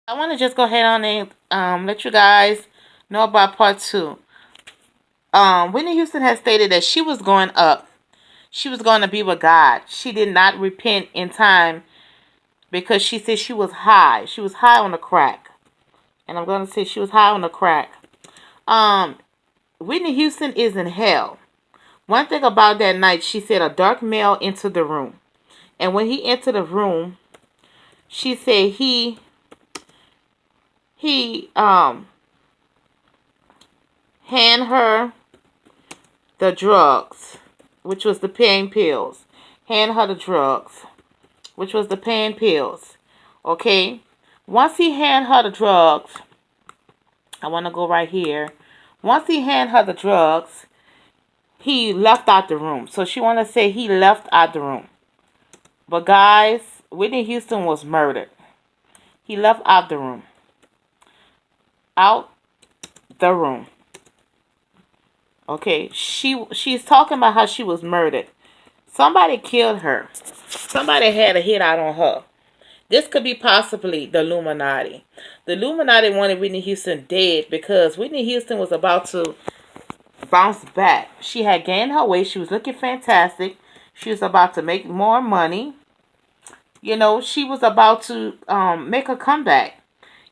I want to just go ahead on and let you guys know about part two. Whitney Houston has stated that she was going up. She was going to be with God. She did not repent in time because she said she was high. She was high on the crack. And I'm going to say she was high on the crack. Um, Whitney Houston is in hell. One thing about that night, she said a dark male entered the room. And when he entered the room, she said he hand her the drugs, which was the pain pills. Hand her the drugs, which was the pain pills. Okay? Once he hand her the drugs, I want to go right here. Once he hand her the drugs, he left out the room. So she want to say he left out the room. But guys, Whitney Houston was murdered. He left out the room. Out the room. Okay, she's talking about how she was murdered. Somebody killed her. Somebody had a hit out on her. This could be possibly the Illuminati. The Illuminati wanted Whitney Houston dead because Whitney Houston was about to bounce back. She had gained her weight. She was looking fantastic. She was about to make more money. You know, she was about to make a comeback.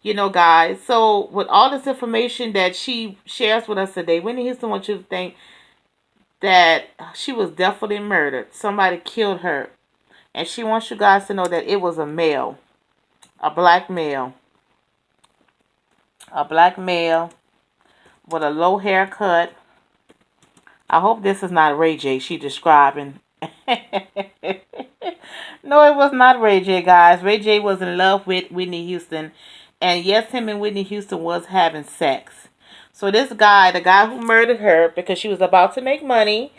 You know, guys. So, with all this information that she shares with us today, Whitney Houston wants you to think that she was definitely murdered. Somebody killed her. And she wants you guys to know that it was a male. A black male. A black male with a low haircut. I hope this is not Ray J she describing. No, it was not Ray J, guys. Ray J was in love with Whitney Houston. And yes, him and Whitney Houston was having sex. So this guy, the guy who murdered her because she was about to make money,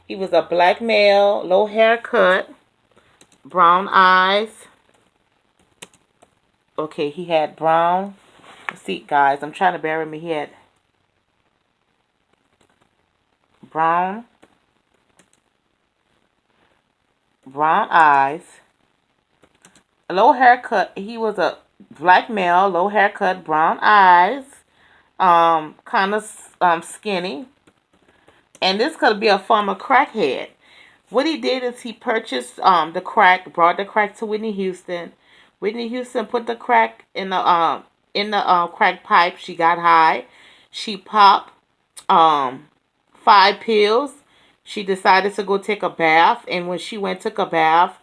he was a black male, low haircut, brown eyes. Okay, he had brown. See, guys, I'm trying to bear with me. He had brown eyes, a low haircut. He was a black male, low haircut, brown eyes, kind of skinny. And this could be a former crackhead. What he did is he purchased the crack, brought the crack to Whitney Houston. Whitney Houston put the crack in the crack pipe. She got high. She popped 5 pills. She decided to go take a bath, and when she went took a bath,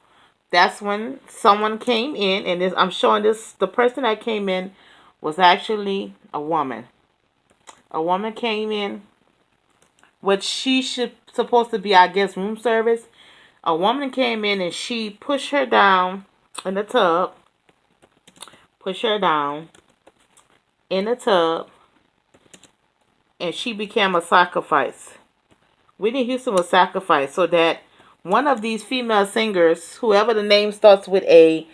that's when someone came in, and I'm showing this. The person that came in was actually a woman. A woman came in, which she should supposed to be, I guess, room service. A woman came in and she pushed her down in the tub. Pushed her down in the tub, and she became a sacrifice. Whitney Houston was sacrificed so that one of these female singers, whoever the name starts with a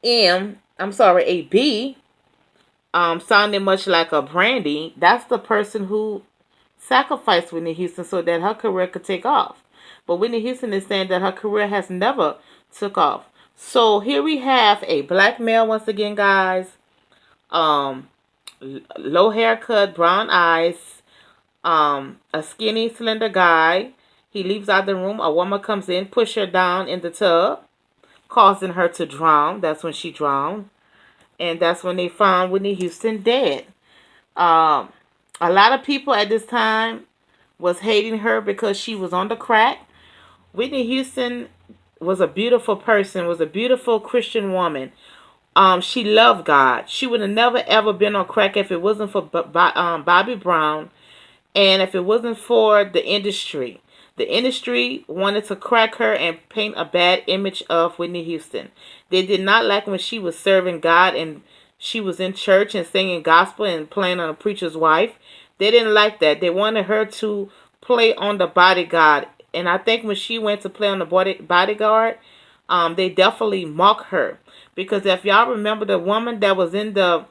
B, sounding much like a Brandy, that's the person who sacrificed Whitney Houston so that her career could take off. But Whitney Houston is saying that her career has never took off. So here we have a black male once again, guys. Um, Low haircut, brown eyes, a skinny, slender guy. He leaves out the room. A woman comes in, push her down in the tub, causing her to drown. That's when she drowned. And that's when they found Whitney Houston dead. Um, a lot of people at this time was hating her because she was on the crack. Whitney Houston was a beautiful person, was a beautiful Christian woman. She loved God. She would have never ever been on crack if it wasn't for Bobby Brown, and if it wasn't for the industry. The industry wanted to crack her and paint a bad image of Whitney Houston. They did not like when she was serving God and she was in church and singing gospel and playing on a preacher's wife. They didn't like that. They wanted her to play on the bodyguard. And I think when she went to play on the bodyguard, they definitely mocked her. Because if y'all remember the woman that was in the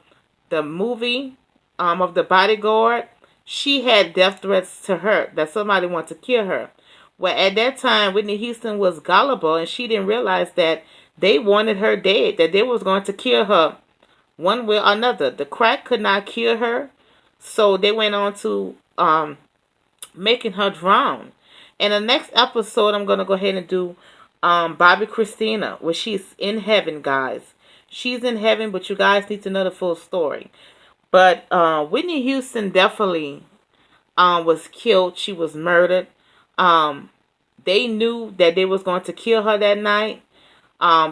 movie of the bodyguard, she had death threats to her that somebody wanted to kill her. Well, at that time, Whitney Houston was gullible and she didn't realize that they wanted her dead, that they was going to kill her one way or another. The crack could not cure her, so they went on to making her drown. In the next episode, I'm gonna go ahead and do Bobby Christina, where she's in heaven, guys. She's in heaven, but you guys need to know the full story. But Whitney Houston definitely was killed. She was murdered. Um, they knew that they was going to kill her that night.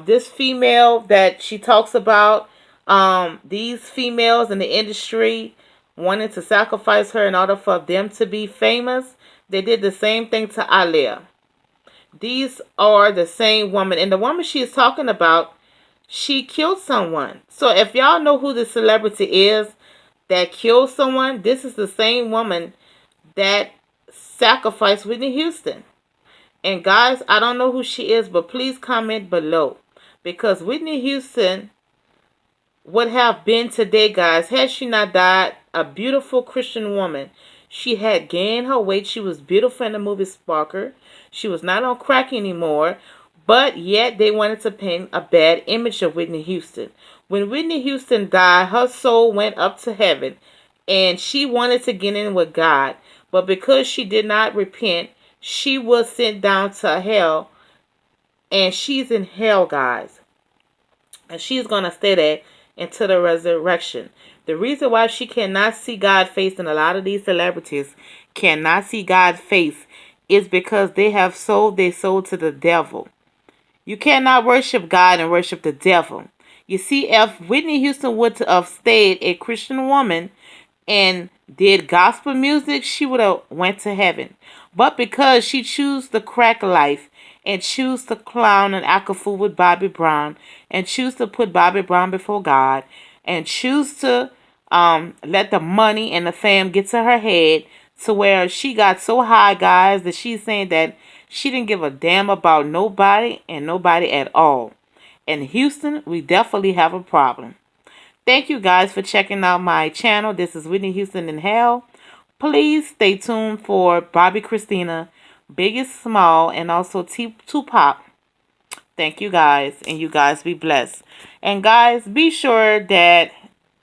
This female that she talks about, these females in the industry wanted to sacrifice her in order for them to be famous. They did the same thing to Alia. These are the same woman, and the woman she is talking about, she killed someone. So if y'all know who the celebrity is that killed someone, this is the same woman that sacrificed Whitney Houston. And guys, I don't know who she is, but please comment below. Because Whitney Houston would have been today, guys, had she not died, a beautiful Christian woman. She had gained her weight. She was beautiful in the movie Sparker. She was not on crack anymore. But yet they wanted to paint a bad image of Whitney Houston. When Whitney Houston died, her soul went up to heaven. And she wanted to get in with God. But because she did not repent, she was sent down to hell. And she's in hell, guys. And she's going to stay there until the resurrection. The reason why she cannot see God's face, and a lot of these celebrities cannot see God's face, is because they have sold their soul to the devil. You cannot worship God and worship the devil. You see, if Whitney Houston would have stayed a Christian woman and did gospel music, she would have went to heaven. But because she chose the crack life and choose to clown and act a fool with Bobby Brown and choose to put Bobby Brown before God and choose to let the money and the fame get to her head to where she got so high, guys, that she's saying that she didn't give a damn about nobody and nobody at all. In Houston, we definitely have a problem. Thank you guys for checking out my channel. This is Whitney Houston in Hell. Please stay tuned for Bobby Christina, Biggest Small, and also Tupac. Thank you guys, and you guys be blessed. And guys, be sure that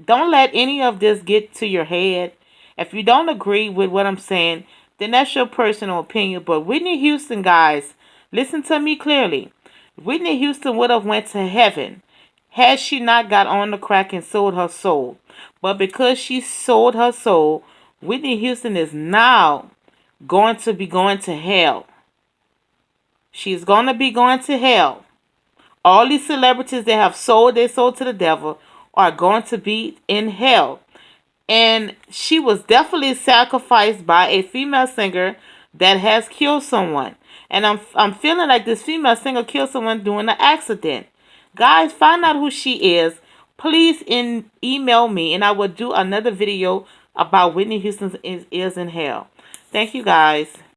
don't let any of this get to your head. If you don't agree with what I'm saying, then that's your personal opinion. But Whitney Houston, guys, listen to me clearly. Whitney Houston would have went to heaven had she not got on the crack and sold her soul. But because she sold her soul, Whitney Houston is now going to be going to hell. She's going to be going to hell. All these celebrities that have sold their soul to the devil are going to be in hell. And she was definitely sacrificed by a female singer that has killed someone. And I'm feeling like this female singer killed someone during an accident. Guys, find out who she is. Please email me, and I will do another video about Whitney Houston is in hell. Thank you, guys.